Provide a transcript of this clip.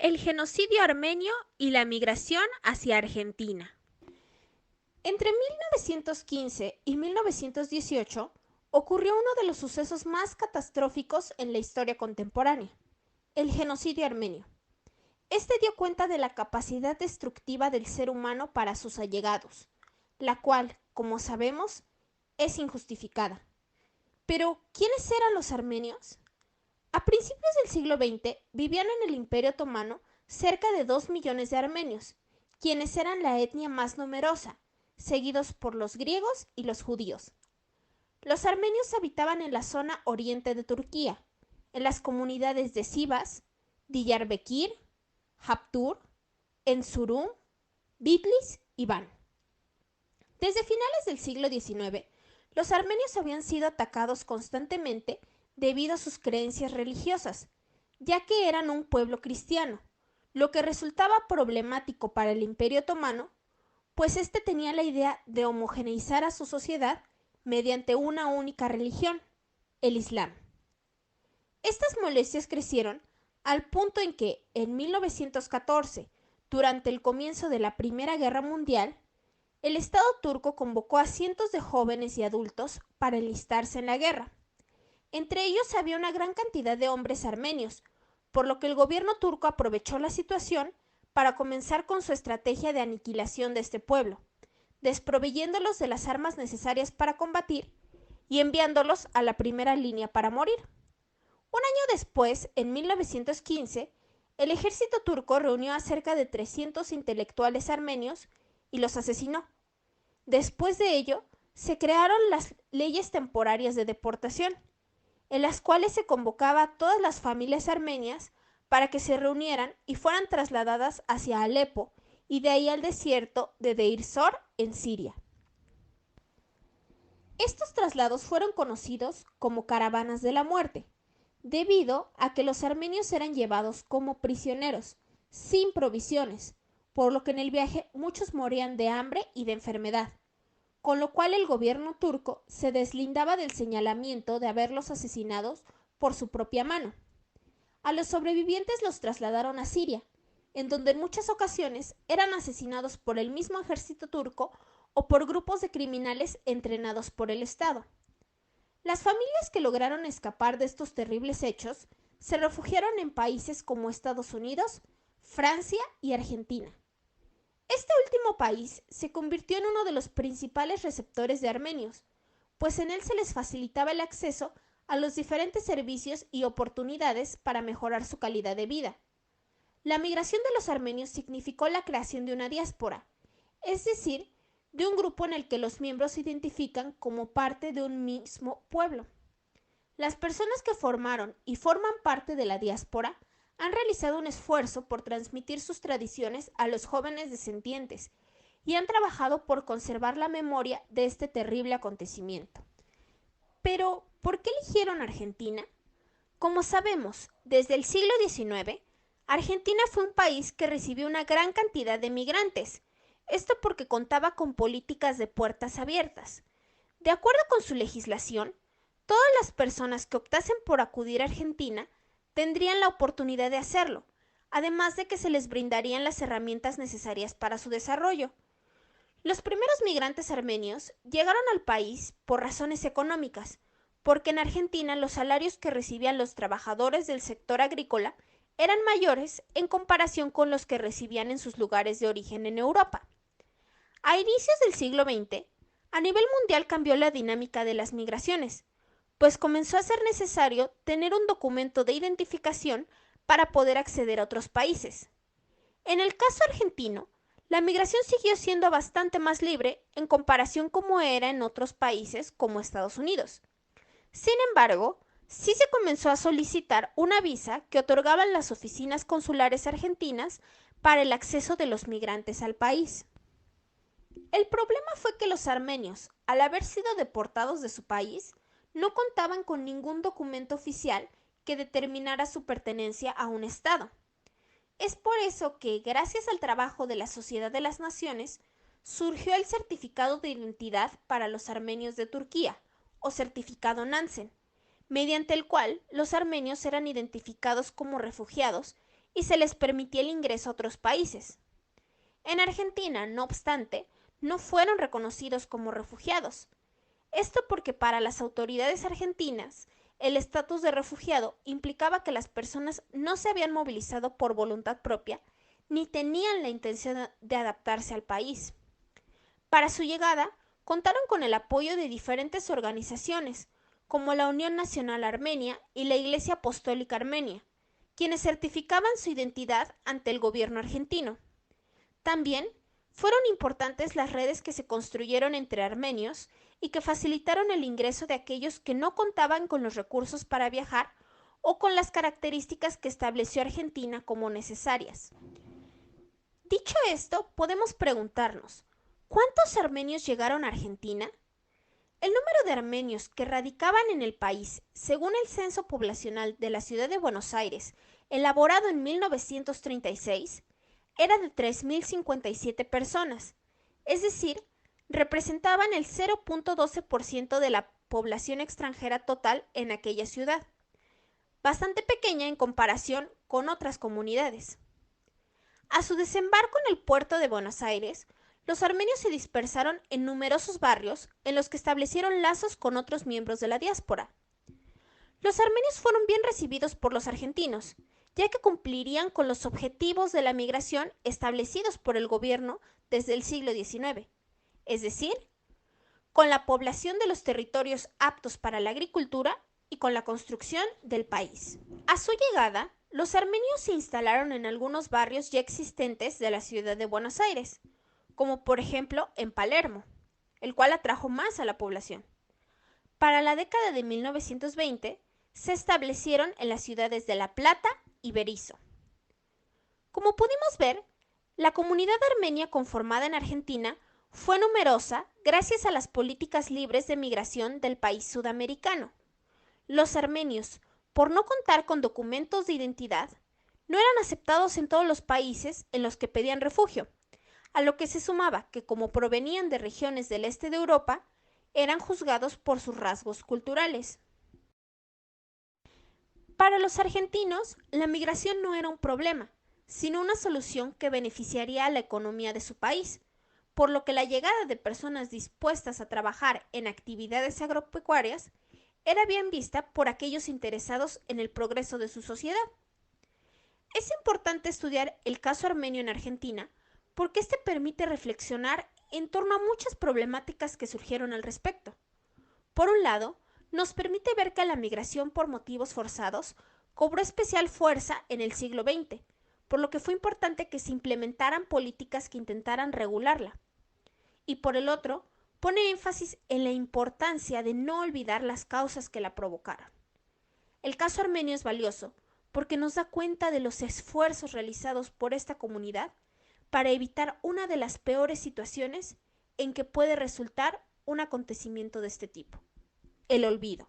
El genocidio armenio y la migración hacia Argentina. Entre 1915 y 1918 ocurrió uno de los sucesos más catastróficos en la historia contemporánea, el genocidio armenio. Este dio cuenta de la capacidad destructiva del ser humano para sus allegados, la cual, como sabemos, es injustificada. Pero, ¿quiénes eran los armenios? A principios del siglo XX vivían en el Imperio Otomano cerca de 2 millones de armenios, quienes eran la etnia más numerosa, seguidos por los griegos y los judíos. Los armenios habitaban en la zona oriente de Turquía, en las comunidades de Sivas, Diyarbakir, Haptur, Erzurum, Bitlis y Van. Desde finales del siglo XIX, los armenios habían sido atacados constantemente debido a sus creencias religiosas, ya que eran un pueblo cristiano, lo que resultaba problemático para el Imperio Otomano, pues éste tenía la idea de homogeneizar a su sociedad mediante una única religión, el Islam. Estas molestias crecieron al punto en que, en 1914, durante el comienzo de la Primera Guerra Mundial, el Estado turco convocó a cientos de jóvenes y adultos para enlistarse en la guerra. Entre ellos había una gran cantidad de hombres armenios, por lo que el gobierno turco aprovechó la situación para comenzar con su estrategia de aniquilación de este pueblo, desproveyéndolos de las armas necesarias para combatir y enviándolos a la primera línea para morir. Un año después, en 1915, el ejército turco reunió a cerca de 300 intelectuales armenios y los asesinó. Después de ello, se crearon las leyes temporarias de deportación, en las cuales se convocaba a todas las familias armenias para que se reunieran y fueran trasladadas hacia Alepo y de ahí al desierto de Deir Zor en Siria. Estos traslados fueron conocidos como caravanas de la muerte, debido a que los armenios eran llevados como prisioneros, sin provisiones, por lo que en el viaje muchos morían de hambre y de enfermedad, con lo cual el gobierno turco se deslindaba del señalamiento de haberlos asesinados por su propia mano. A los sobrevivientes los trasladaron a Siria, en donde en muchas ocasiones eran asesinados por el mismo ejército turco o por grupos de criminales entrenados por el Estado. Las familias que lograron escapar de estos terribles hechos se refugiaron en países como Estados Unidos, Francia y Argentina. Este último país se convirtió en uno de los principales receptores de armenios, pues en él se les facilitaba el acceso a los diferentes servicios y oportunidades para mejorar su calidad de vida. La migración de los armenios significó la creación de una diáspora, es decir, de un grupo en el que los miembros se identifican como parte de un mismo pueblo. Las personas que formaron y forman parte de la diáspora han realizado un esfuerzo por transmitir sus tradiciones a los jóvenes descendientes y han trabajado por conservar la memoria de este terrible acontecimiento. Pero, ¿por qué eligieron Argentina? Como sabemos, desde el siglo XIX, Argentina fue un país que recibió una gran cantidad de migrantes, esto porque contaba con políticas de puertas abiertas. De acuerdo con su legislación, todas las personas que optasen por acudir a Argentina tendrían la oportunidad de hacerlo, además de que se les brindarían las herramientas necesarias para su desarrollo. Los primeros migrantes armenios llegaron al país por razones económicas, porque en Argentina los salarios que recibían los trabajadores del sector agrícola eran mayores en comparación con los que recibían en sus lugares de origen en Europa. A inicios del siglo XX, a nivel mundial cambió la dinámica de las migraciones, pues comenzó a ser necesario tener un documento de identificación para poder acceder a otros países. En el caso argentino, la migración siguió siendo bastante más libre en comparación como era en otros países como Estados Unidos. Sin embargo, sí se comenzó a solicitar una visa que otorgaban las oficinas consulares argentinas para el acceso de los migrantes al país. El problema fue que los armenios, al haber sido deportados de su país, no contaban con ningún documento oficial que determinara su pertenencia a un Estado. Es por eso que, gracias al trabajo de la Sociedad de las Naciones, surgió el Certificado de Identidad para los Armenios de Turquía, o Certificado Nansen, mediante el cual los armenios eran identificados como refugiados y se les permitía el ingreso a otros países. En Argentina, no obstante, no fueron reconocidos como refugiados. Esto porque para las autoridades argentinas, el estatus de refugiado implicaba que las personas no se habían movilizado por voluntad propia ni tenían la intención de adaptarse al país. Para su llegada, contaron con el apoyo de diferentes organizaciones, como la Unión Nacional Armenia y la Iglesia Apostólica Armenia, quienes certificaban su identidad ante el gobierno argentino. También fueron importantes las redes que se construyeron entre armenios y que facilitaron el ingreso de aquellos que no contaban con los recursos para viajar o con las características que estableció Argentina como necesarias. Dicho esto, podemos preguntarnos, ¿cuántos armenios llegaron a Argentina? El número de armenios que radicaban en el país, según el Censo Poblacional de la Ciudad de Buenos Aires, elaborado en 1936, era de 3.057 personas, es decir, representaban el 0.12% de la población extranjera total en aquella ciudad, bastante pequeña en comparación con otras comunidades. A su desembarco en el puerto de Buenos Aires, los armenios se dispersaron en numerosos barrios en los que establecieron lazos con otros miembros de la diáspora. Los armenios fueron bien recibidos por los argentinos, ya que cumplirían con los objetivos de la migración establecidos por el gobierno desde el siglo XIX, es decir, con la población de los territorios aptos para la agricultura y con la construcción del país. A su llegada, los armenios se instalaron en algunos barrios ya existentes de la ciudad de Buenos Aires, como por ejemplo en Palermo, el cual atrajo más a la población. Para la década de 1920, se establecieron en las ciudades de La Plata y Berisso. Como pudimos ver, la comunidad armenia conformada en Argentina fue numerosa gracias a las políticas libres de migración del país sudamericano. Los armenios, por no contar con documentos de identidad, no eran aceptados en todos los países en los que pedían refugio, a lo que se sumaba que como provenían de regiones del este de Europa, eran juzgados por sus rasgos culturales. Para los argentinos, la migración no era un problema, sino una solución que beneficiaría a la economía de su país, por lo que la llegada de personas dispuestas a trabajar en actividades agropecuarias era bien vista por aquellos interesados en el progreso de su sociedad. Es importante estudiar el caso armenio en Argentina porque este permite reflexionar en torno a muchas problemáticas que surgieron al respecto. Por un lado, nos permite ver que la migración por motivos forzados cobró especial fuerza en el siglo XX, por lo que fue importante que se implementaran políticas que intentaran regularla. Y por el otro, pone énfasis en la importancia de no olvidar las causas que la provocaron. El caso armenio es valioso porque nos da cuenta de los esfuerzos realizados por esta comunidad para evitar una de las peores situaciones en que puede resultar un acontecimiento de este tipo: el olvido.